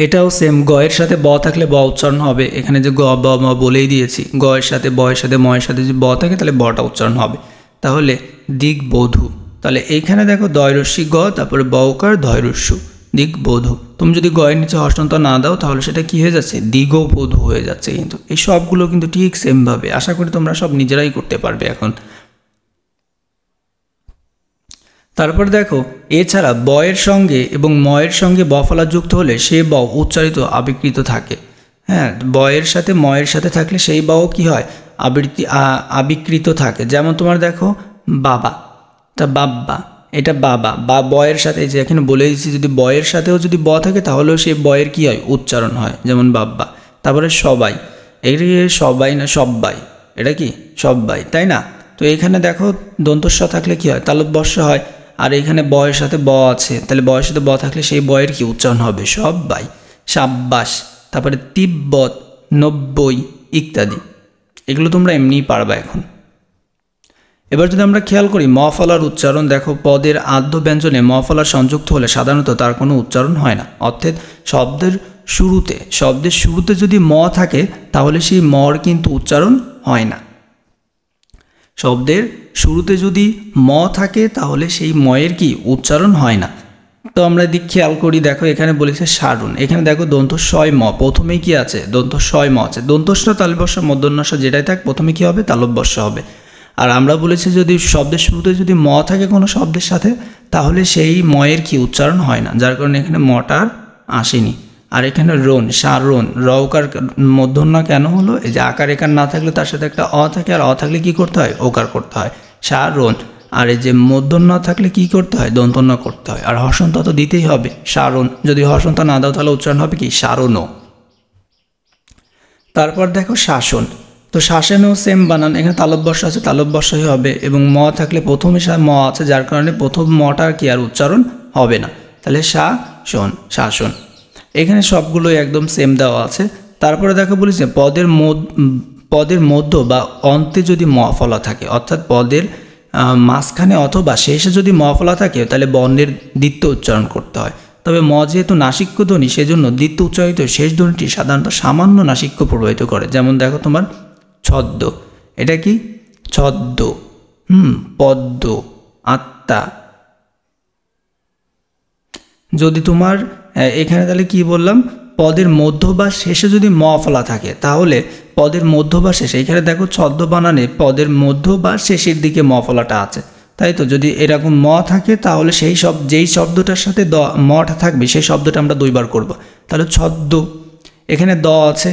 এটাও সেম, গ এর সাথে ব থাকলে ব উচ্চারণ হবে, এখানে যে গ ব ম বলেই দিয়েছি, গ এর সাথে বয়ের সাথে ময়ের সাথে যদি ব থাকে তাহলে বটা উচ্চারণ হবে, তাহলে দিগবধূ। তাহলে এইখানে দেখো দয় রস্যি গ, তারপরে বউকার দয় রস্যু, দিগবধূ। তুমি যদি গ এর নিচে হস্তন্ত না দাও তাহলে সেটা কি হয়ে যাচ্ছে, দিগবধূ হয়ে যাচ্ছে। কিন্তু এই সবগুলো কিন্তু ঠিক সেমভাবে, আশা করি তোমরা সব নিজেরাই করতে পারবে এখন। তারপর দেখো এছাড়া বয়ের সঙ্গে এবং ময়ের সঙ্গে ব ফলা যুক্ত হলে সে ব উচ্চারিত আবিকৃত থাকে। হ্যাঁ, বয়ের সাথে ময়ের সাথে থাকলে সেই বও কি হয়, আবিকৃত থাকে। যেমন তোমার দেখো বাবা, তা বাব্বা, এটা বাবা, বা বয়ের সাথে, যে এখানে বলে দিচ্ছি যদি বয়ের সাথেও যদি ব থাকে তাহলেও সেই বয়ের কি হয়, উচ্চারণ হয়, যেমন বাব্বা। তারপরে সবাই, এই সবাই না সব্বাই, এটা কি সব্বাই, তাই না? তো এখানে দেখো দন্তস্ব থাকলে কি হয়, তালব্যস্য হয়, আর এখানে বয়ের সাথে ব আছে, তাহলে বয়ের সাথে ব থাকলে সেই বয়ের কি উচ্চারণ হবে, সব্বাই, সাব্বাস। তারপরে তিব্বত, 90 ইত্যাদি, এগুলো তোমরা এমনিই পারবা এখন। এবার যদি আমরা খেয়াল করি ম ফলার উচ্চারণ, দেখো পদের আদ্য ব্যঞ্জনে ম ফলার সংযুক্ত হলে সাধারণত তার কোনো উচ্চারণ হয় না, অর্থাৎ শব্দের শুরুতে যদি ম থাকে তাহলে সেই মর কিন্তু উচ্চারণ হয় না। শব্দের শুরুতে যদি ম থাকে তাহলে সেই ময়ের কি উচ্চারণ হয় না। তো আমরা দিক খেয়াল করি, দেখো এখানে বলেছে সারুণ, এখানে দেখো দন্তস্বয় ম, প্রথমেই কি আছে, দন্তস্বয় ম আছে, দন্তস্ব তালব্যস্য মূর্ধন্যস্ব যেটাই থাক প্রথমে কি হবে, তালব্যস্য হবে। আর আমরা বলেছি যদি শব্দের শুরুতে যদি ম থাকে কোনো শব্দের সাথে তাহলে সেই ময়ের কি উচ্চারণ হয় না, যার কারণে এখানে মটা আসেনি। আর এখানে রোন, সারোন, রৌকার মূর্ধন্য কেন হলো, এই যে আকার একার না থাকলে তার সাথে একটা অ থাকে, আর অ থাকলে কি করতে হয়, ওকার করতে হয়, সারোন। আর এই যে মূর্ধন্য থাকলে কি করতে হয়, দন্তন্য করতে হয়, আর হসন্ত তো দিতেই হবে, সারোন। যদি হসন্ত না দাও তাহলে উচ্চারণ হবে কি, সারোনো। তারপর দেখো শাসন, তো শাসনেও সেম বানান, এখানে তালব্যস্য আছে, তালব্যস্যই হবে, এবং ম থাকলে প্রথমে ম আছে যার কারণে প্রথম মটা কি আর উচ্চারণ হবে না, তাহলে শাসন, শাসন। এখানে সবগুলোই একদম সেম দেওয়া আছে। তারপরে দেখো বলেছে পদের মধ্য বা অন্তে যদি ম ফলা থাকে, অর্থাৎ পদের মাঝখানে অথবা শেষে যদি ম ফলা থাকে তাহলে বর্ণের দ্বিত্ব উচ্চারণ করতে হয়। তবে ম যেহেতু নাসিক্য ধ্বনি, সেজন্য দ্বিত্ব উচ্চারিত শেষ ধ্বনিটি সাধারণত সামান্য নাসিক্য প্রবাহিত করে। যেমন দেখো তোমার ছদ্ম, এটা কি ছদ্ম, পদ্ম, আত্মা। যদি তোমার এখানে তাহলে কি বললাম, পদের মধ্য বা শেষে যদি ম ফলা থাকে তাহলে পদের মধ্য বা শেষে, এখানে দেখো ছদ্ম বানানে পদের মধ্য বা শেষের দিকে ম ফলাটা আছে, তাই তো। যদি এরকম ম থাকে তাহলে যেই শব্দটার সাথে মটা থাকবে সেই শব্দটা আমরা দুইবার করব। তাহলে ছদ্ম, এখানে দ আছে,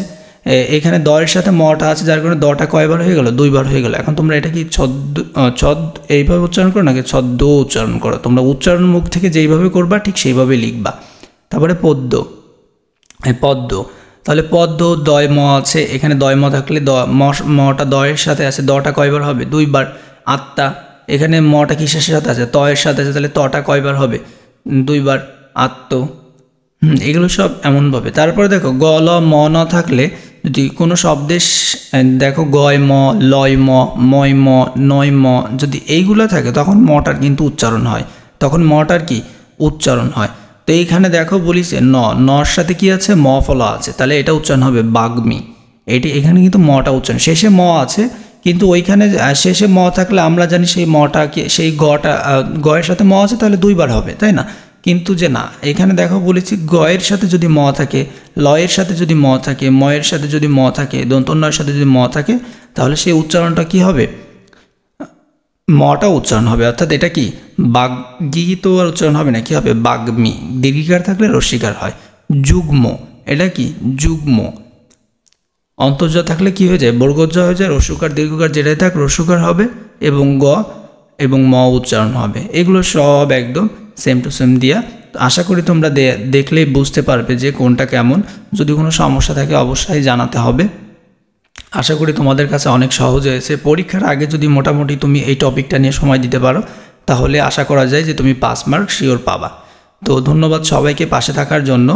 এখানে দ এর সাথে মটা আছে, যার কারণে দটা কয়বার হয়ে গেল, দুইবার হয়ে গেল। এখন তোমরা এটা কি ছদ এইভাবে উচ্চারণ করো নাকি ছদ্ম উচ্চারণ করো, তোমরা উচ্চারণ মুখ থেকে যেইভাবে করবা ঠিক সেইভাবে লিখবা। তারপরে পদ্ম, পদ্ম, তাহলে পদ্ম দয় ম আছে, এখানে দয় ম থাকলে মটা দয়ের সাথে আছে, দটা কয়বার হবে, দুইবার। আত্মা, এখানে মটা কিসের সাথে আছে, তয়ের সাথে আছে, তাহলে তটা কয়বার হবে, দুইবার, আত্ম। এগুলো সব এমনভাবে। তারপরে দেখো গ ল ম ন থাকলে যদি কোনো শব্দের দেখো গয় ম, লয় ম, ময় ম, নয় ম, যদি এইগুলো থাকে তখন মটার কিন্তু উচ্চারণ হয়, তখন মটার কি উচ্চারণ হয়। তো এইখানে দেখো বলিছে নর সাথে কি আছে, ম ফলা আছে, তাহলে এটা উচ্চারণ হবে বাগ্মী। এখানে কিন্তু মটা উচ্চারণ, শেষে ম আছে কিন্তু ওইখানে শেষে ম থাকলে আমরা জানি সেই মটা কি, সেই গয়ের সাথে ম আছে তাহলে দুইবার হবে, তাই না। কিন্তু যে না, এখানে দেখো বলেছি গয়ের সাথে যদি ম থাকে, লয়ের সাথে যদি ম থাকে, ময়ের সাথে যদি ম থাকে, দন্তন্যয়ের সাথে যদি ম থাকে, তাহলে সেই উচ্চারণটা কি হবে, মটা উচ্চারণ হবে। অর্থাৎ এটা কি বাগ্যী তো আর উচ্চারণ হবে না, কি হবে বাগ্মী। দীর্ঘিকার থাকলে রস্যিকার হয়। যুগ্ম, এটা কি যুগ্ম। অন্তর্জ থাকলে কি হয়ে যায়, বর্গজ হয়ে যায়, রস্যকার দীর্ঘকার যেটাই থাক রস্যকার হবে, এবং গ এবং ম উচ্চারণ হবে। এগুলো সব একদম সেম টু সেম দিয়া। আশা করি তোমরা দেখলেই বুঝতে পারবে যে কোনটা কেমন। যদি কোনো সমস্যা থাকে অবশ্যই জানাতে হবে। আশা করি তোমাদের কাছে অনেক সহজ হয়েছে। পরীক্ষার আগে যদি মোটামুটি তুমি এই টপিকটা নিয়ে সময় দিতে পারো তাহলে আশা করা যায় যে তুমি 5 মার্ক শিওর পাবা। তো ধন্যবাদ সবাইকে পাশে থাকার জন্য।